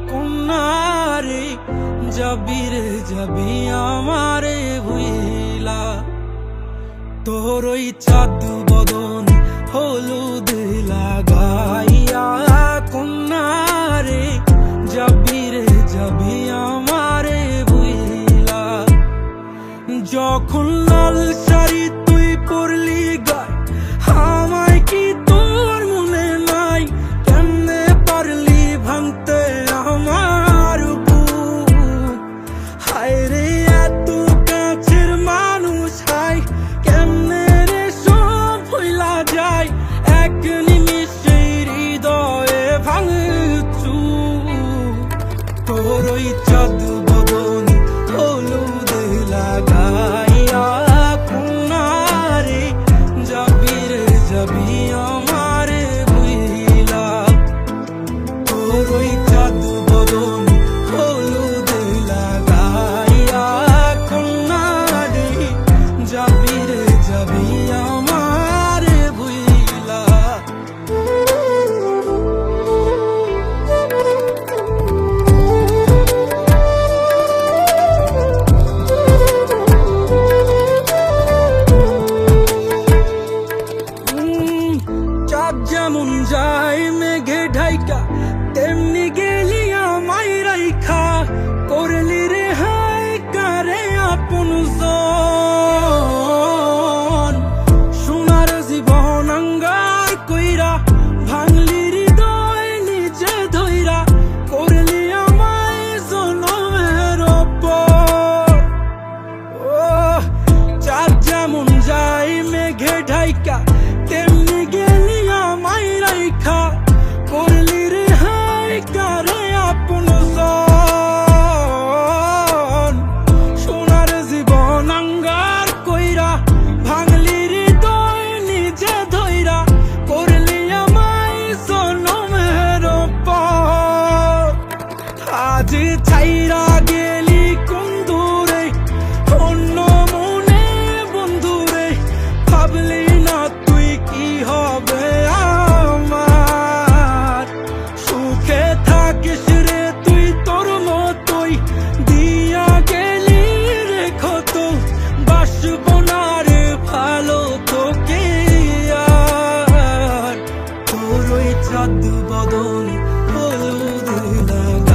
কন্যারে যাবি রে যাবি আমারে ভুইলা তোর ওই চাঁদ বদন হলুদ লাগাইয়া কন্যারে যাবি রে যাবি আমারে ভুইলা যখন লাল শাড়ি তুই পরলি গায় আমায় কি তোর মনে নাই কেমনে পারলি ভাঙতে আমার বুক হায় রে এত কাছের মানুষ হায় কেমনে রে সব ভুলা যায় এক নিমিষে হৃদয়ে ভাঙচু তোর ওই চাঁদ বদন হলুদ লাগাইয়া কন্যারে যাবি রে যাবি আমারে ভুইলা তোর ওই চাঁদ বদন হলুদ লাগাইয়া কন্যারে যাবি রে যাবি আমারে ভুইলা চাঁদ যেমন যায় মেঘে ঢাইকা তেমনি গেলি আমায় রাইখা করলি রে হায় কারে আপন জন সোনার জীবন আঙ্গার কইরা ভাঙলি হৃদয় নিজে ধইরা করলি আমায় জনমের ওপর ও চাঁদ যেমন যায় মেঘে ঢাইকা তেমনি গেলি আমায় রাইখা করলি রে হায় কারে আপন জন সোনার জীবন আঙ্গার কইরা ভাঙলি হৃদয় নিজে ধইরা করলি আমায় জনমের ওপর আজ ছাইরা গেলি কোন দূরে অন্য মনে বন্ধুরে ভাবলি না তুই কি হবে আমার সুখে থাকিস রে তুই তোর মতোই দিয়া গেলি রেখো তো বাসব না রে ভালো তোকে আর তোর ওই চাঁদ বদন হলুদ লাগা